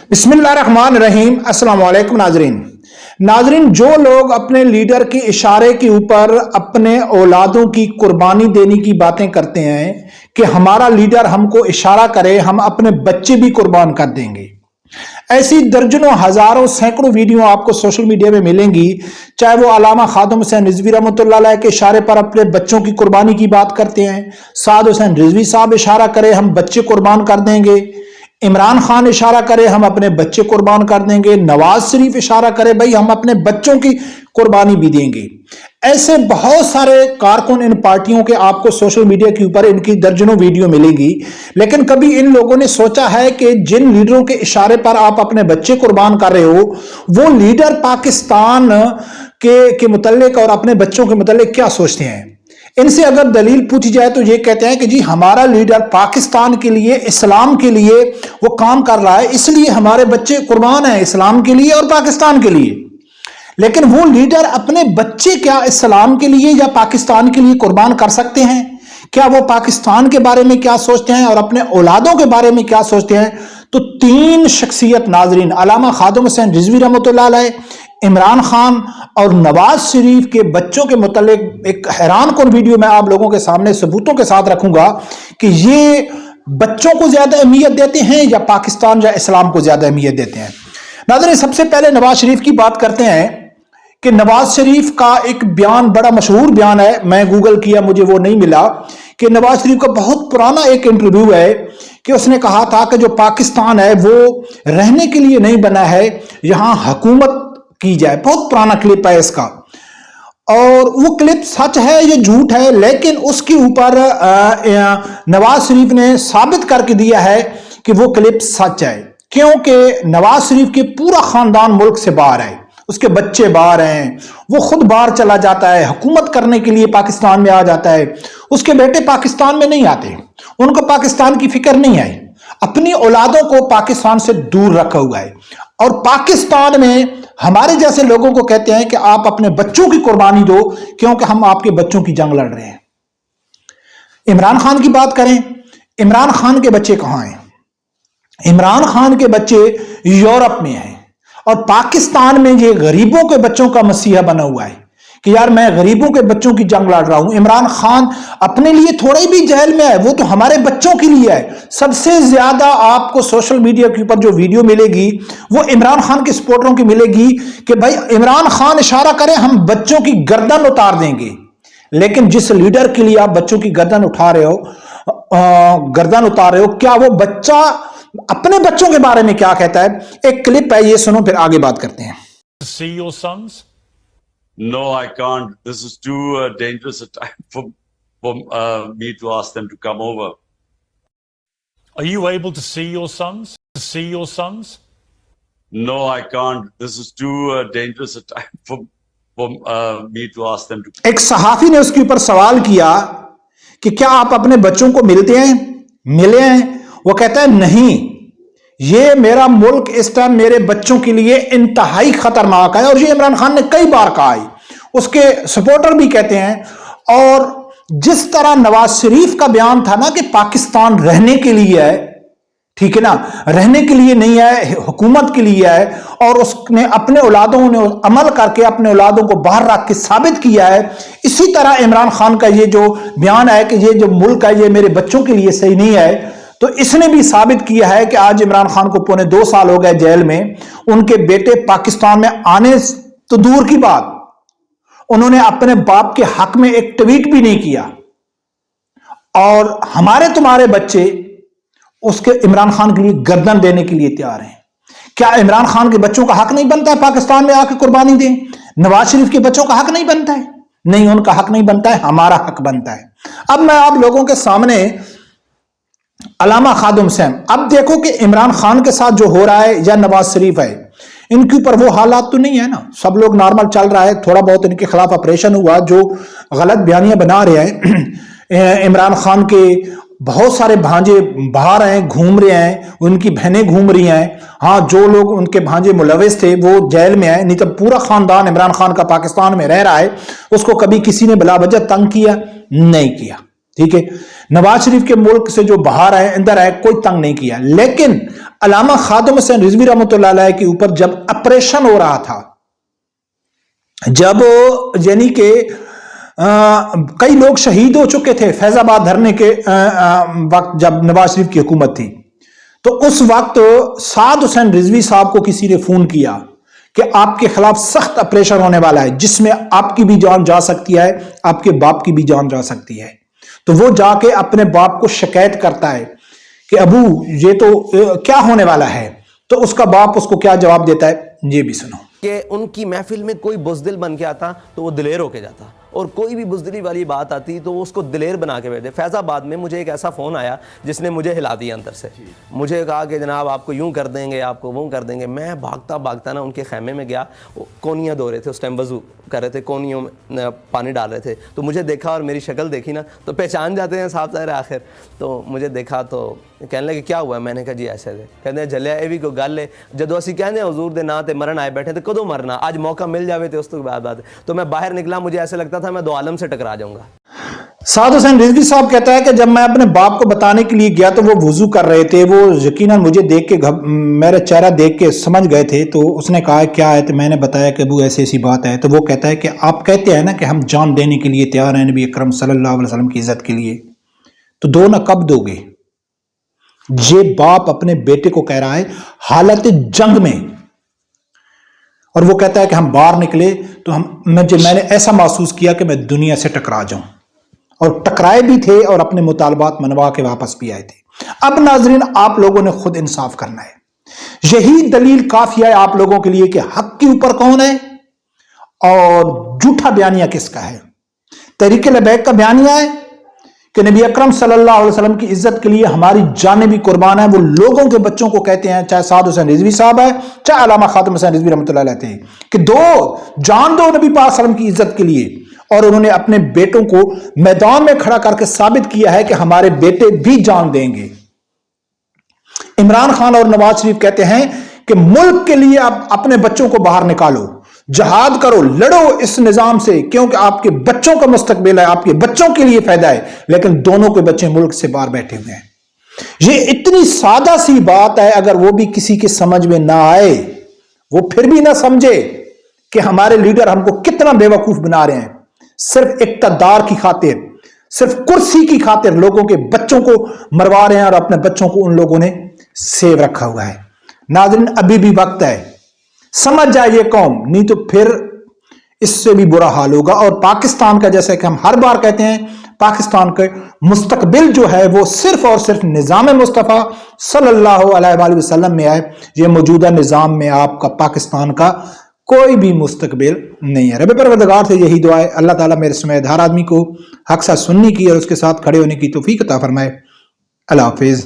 बिस्मिल्लाहिर्रहमानिर्रहीम। अस्सलाम वालेकुम नाजरीन, जो लोग अपने लीडर के इशारे के ऊपर अपने औलादों की कुर्बानी देने की बातें करते हैं कि हमारा लीडर हमको इशारा करे हम अपने बच्चे भी कुर्बान कर देंगे, ऐसी दर्जनों हजारों सैकड़ों वीडियो आपको सोशल मीडिया में मिलेंगी। चाहे वो अल्लामा खादिम हुसैन रिजवी रहमतुल्लाह अलैह के इशारे पर अपने बच्चों की कुर्बानी की बात करते हैं, साद हुसैन रिजवी साहब इशारा करे हम बच्चे कुर्बान कर देंगे, इमरान खान इशारा करे हम अपने बच्चे कुर्बान कर देंगे, नवाज शरीफ इशारा करे भाई हम अपने बच्चों की कुर्बानी भी देंगे। ऐसे बहुत सारे कारकुन इन पार्टियों के आपको सोशल मीडिया के ऊपर इनकी दर्जनों वीडियो मिलेगी। लेकिन कभी इन लोगों ने सोचा है कि जिन लीडरों के इशारे पर आप अपने बच्चे कुर्बान कर रहे हो वो लीडर पाकिस्तान के मुतल्लिक और अपने बच्चों के मुतल्लिक क्या सोचते हैं? इनसे अगर दलील पूछी जाए तो ये कहते हैं कि जी हमारा लीडर पाकिस्तान के लिए, इस्लाम के लिए वो काम कर रहा है, इसलिए हमारे बच्चे कुर्बान हैं इस्लाम के लिए और पाकिस्तान के लिए। लेकिन वो लीडर अपने बच्चे क्या इस्लाम के लिए या पाकिस्तान के लिए कुर्बान कर सकते हैं? क्या वो पाकिस्तान के बारे में क्या सोचते हैं और अपने औलादों के बारे में क्या सोचते हैं? तो तीन शख्सियत नाजरीन, अल्लामा खादिम हुसैन रिजवी रहमतुल्लाह अलैह, इमरान खान और नवाज शरीफ के बच्चों के मुतालिक एक हैरान कुन वीडियो मैं आप लोगों के सामने सबूतों के साथ रखूंगा कि ये बच्चों को ज्यादा अहमियत देते हैं या पाकिस्तान या इस्लाम को ज्यादा अहमियत देते हैं। नाज़रीन, सबसे पहले नवाज शरीफ की बात करते हैं कि नवाज शरीफ का एक बयान, बड़ा मशहूर बयान है, मैं गूगल किया मुझे वो नहीं मिला, कि नवाज शरीफ का बहुत पुराना एक इंटरव्यू है कि उसने कहा था कि जो पाकिस्तान है वो रहने के लिए नहीं बना है, यहां हुकूमत की जाए। बहुत पुराना क्लिप है इसका और वो क्लिप सच है ये झूठ है, लेकिन उसके ऊपर नवाज शरीफ ने साबित करके दिया है कि वो क्लिप सच है, क्योंकि नवाज शरीफ के पूरा खानदान मुल्क से बाहर है, उसके बच्चे बाहर हैं, वो खुद बाहर चला जाता है, हुकूमत करने के लिए पाकिस्तान में आ जाता है। उसके बेटे पाकिस्तान में नहीं आते, उनको पाकिस्तान की फिक्र नहीं है, अपनी औलादों को पाकिस्तान से दूर रखा हुआ है। और पाकिस्तान में हमारे जैसे लोगों को कहते हैं कि आप अपने बच्चों की कुर्बानी दो क्योंकि हम आपके बच्चों की जंग लड़ रहे हैं। इमरान खान की बात करें, इमरान खान के बच्चे कहां हैं? इमरान खान के बच्चे यूरोप में हैं और पाकिस्तान में ये गरीबों के बच्चों का मसीहा बना हुआ है कि यार मैं गरीबों के बच्चों की जंग लड़ रहा हूं। इमरान खान अपने लिए थोड़े भी जेल में है, वो तो हमारे बच्चों के लिए है। सबसे ज्यादा आपको सोशल मीडिया के ऊपर जो वीडियो मिलेगी वो इमरान खान के सपोर्टरों की मिलेगी कि भाई इमरान खान इशारा करें हम बच्चों की गर्दन उतार देंगे। लेकिन जिस लीडर के लिए आप बच्चों की गर्दन उतार रहे हो, क्या वो बच्चा अपने बच्चों के बारे में क्या कहता है? एक क्लिप है, ये सुनो, फिर आगे बात करते हैं। See your sons? No, I can't. This is too dangerous a time for me to ask them to come over. Are you able to see your sons? To see your sons? No, I can't. This is too dangerous a time for me to ask them to. एक सहाफी ने उसके ऊपर सवाल किया कि क्या आप अपने बच्चों को मिलते हैं? मिले हैं? वो कहता है नहीं, ये मेरा मुल्क इस टाइम मेरे बच्चों के लिए इंतहाई खतरनाक है। और ये इमरान खान ने कई बार कहा है, उसके सपोर्टर भी कहते हैं। और जिस तरह नवाज शरीफ का बयान था ना कि पाकिस्तान रहने के लिए है, ठीक है ना, रहने के लिए नहीं है, हुकूमत के लिए है, और उसने अपने औलादों ने अमल करके अपने औलादों को बाहर रख के साबित किया है। इसी तरह इमरान खान का ये जो बयान है कि ये जो मुल्क है ये मेरे बच्चों के लिए सही नहीं है, तो इसने भी साबित किया है कि आज इमरान खान को पौने 2 साल हो गए जेल में। उनके बेटे पाकिस्तान में आने तो दूर की बात, उन्होंने अपने बाप के हक में एक ट्वीट भी नहीं किया। और हमारे तुम्हारे बच्चे उसके इमरान खान के लिए गर्दन देने के लिए तैयार हैं। क्या इमरान खान के बच्चों का हक नहीं बनता है पाकिस्तान में आके कुर्बानी दें? नवाज शरीफ के बच्चों का हक नहीं बनता है? नहीं, उनका हक नहीं बनता है, हमारा हक बनता है। अब मैं आप लोगों के सामने अल्लामा खादिम हुसैन, अब देखो कि इमरान खान के साथ जो हो रहा है या नवाज शरीफ है, इनके ऊपर वो हालात तो नहीं है ना, सब लोग नॉर्मल चल रहा है। थोड़ा बहुत इनके खिलाफ ऑपरेशन हुआ, जो गलत बयानियां बना रहे हैं। इमरान खान के बहुत सारे भांजे बाहर हैं, घूम रहे हैं, उनकी बहनें घूम रही हैं। हाँ, जो लोग उनके भांजे मुलविस थे वो जेल में है, नहीं तो पूरा खानदान इमरान खान का पाकिस्तान में रह रहा है। उसको कभी किसी ने बिला वजह तंग किया नहीं किया, ठीक है। नवाज शरीफ के मुल्क से जो बाहर है, अंदर है, कोई तंग नहीं किया। लेकिन علامہ خادم حسین رضوی رحمۃ اللہ علیہ کے اوپر جب آپریشن ہو رہا تھا، جب یعنی کہ کئی لوگ شہید ہو چکے تھے فیض آباد دھرنے کے وقت، جب نواز شریف کی حکومت تھی، تو اس وقت سعد حسین رضوی صاحب کو کسی نے فون کیا کہ آپ کے خلاف سخت آپریشن ہونے والا ہے، جس میں آپ کی بھی جان جا سکتی ہے، آپ کے باپ کی بھی جان جا سکتی ہے۔ تو وہ جا کے اپنے باپ کو شکایت کرتا ہے کہ ابو یہ تو کیا ہونے والا ہے، تو اس کا باپ اس کو کیا جواب دیتا ہے، یہ بھی سنو۔ کہ ان کی محفل میں کوئی بزدل بن کے آتا تو وہ دلیر ہو کے جاتا، اور کوئی بھی بزدلی والی بات آتی تو وہ اس کو دلیر بنا کے بیٹھے۔ فیض آباد میں مجھے ایک ایسا فون آیا جس نے مجھے ہلا دیا اندر سے، مجھے کہا کہ جناب آپ کو یوں کر دیں گے، آپ کو وہ کر دیں گے۔ میں بھاگتا بھاگتا نا ان کے خیمے میں گیا، کونیاں دھو رہے تھے، اس ٹائم وضو کر رہے تھے، کونیوں میں پانی ڈال رہے تھے، تو مجھے دیکھا اور میری شکل دیکھی نا تو پہچان جاتے ہیں صاحب ظاہر آخر۔ تو مجھے دیکھا تو کہنے لگے کیا ہوا ہے؟ میں نے کہا جی ایسے ہے۔ کہتے ہیں جلیا یہ بھی کوئی گل ہے، جدو اسی کہنے حضور دے نا تے مرن آئے بیٹھے تھے، کدو مرنا؟ آج موقع مل جاوے تے اس تو بعد بات۔ تو میں باہر نکلا، مجھے ایسے لگتا تھا میں دو عالم سے ٹکرا جاؤں گا۔ سعد حسین رضوی صاحب کہتا ہے کہ جب میں اپنے باپ کو بتانے کے لیے گیا تو وہ وضو کر رہے تھے، وہ یقیناً مجھے دیکھ کے میرا چہرہ دیکھ کے سمجھ گئے تھے، تو اس نے کہا کیا ہے؟ تو میں نے بتایا کہ ابو ایسی ایسی بات ہے۔ تو وہ کہتا ہے کہ آپ کہتے ہیں نا کہ ہم جان دینے کے لیے تیار ہیں نبی اکرم صلی اللہ علیہ وسلم کی عزت کے لیے، تو دو نہ کب دو گے؟ یہ باپ اپنے بیٹے کو کہہ رہا ہے حالت جنگ میں، اور وہ کہتا ہے کہ ہم باہر نکلے تو میں نے ایسا محسوس کیا کہ میں دنیا سے ٹکرا جاؤں، اور ٹکرائے بھی تھے اور اپنے مطالبات منوا کے واپس بھی آئے تھے۔ اب ناظرین آپ لوگوں نے خود انصاف کرنا ہے، یہی دلیل کافی ہے آپ لوگوں کے لیے کہ حق کے اوپر کون ہے اور جھوٹا بیانیہ کس کا ہے۔ تحریک لبیک کا بیانیہ ہے کہ نبی اکرم صلی اللہ علیہ وسلم کی عزت کے لیے ہماری جانیں بھی قربان ہیں، وہ لوگوں کے بچوں کو کہتے ہیں، چاہے سعد حسین رضوی صاحب ہے، چاہے علامہ خادم حسین رضوی رحمۃ اللہ علیہ تھے، کہ جان دو نبی پاک صلی اللہ علیہ وسلم کی عزت کے لیے، اور انہوں نے اپنے بیٹوں کو میدان میں کھڑا کر کے ثابت کیا ہے کہ ہمارے بیٹے بھی جان دیں گے۔ عمران خان اور نواز شریف کہتے ہیں کہ ملک کے لیے آپ اپنے بچوں کو باہر نکالو، جہاد کرو، لڑو اس نظام سے، کیونکہ آپ کے بچوں کا مستقبل ہے، آپ کے بچوں کے لیے فائدہ ہے، لیکن دونوں کے بچے ملک سے باہر بیٹھے ہوئے ہیں۔ یہ اتنی سادہ سی بات ہے، اگر وہ بھی کسی کے سمجھ میں نہ آئے، وہ پھر بھی نہ سمجھے کہ ہمارے لیڈر ہم کو کتنا بے وقوف بنا رہے ہیں، صرف اقتدار کی خاطر، صرف کرسی کی خاطر لوگوں کے بچوں کو مروا رہے ہیں، اور اپنے بچوں کو ان لوگوں نے سیو رکھا ہوا ہے۔ ناظرین ابھی بھی وقت ہے، سمجھ جائے یہ قوم، نہیں تو پھر اس سے بھی برا حال ہوگا۔ اور پاکستان کا، جیسے کہ ہم ہر بار کہتے ہیں، پاکستان کے مستقبل جو ہے وہ صرف اور صرف نظام مصطفیٰ صلی اللہ علیہ وآلہ وسلم میں ہے۔ یہ موجودہ نظام میں آپ کا پاکستان کا کوئی بھی مستقبل نہیں ہے۔ رب پروردگار سے یہی دعا ہے، اللہ تعالیٰ میرے سمیت ہر آدمی کو حق ساتھ سننے کی اور اس کے ساتھ کھڑے ہونے کی توفیق عطا فرمائے۔ اللہ حافظ۔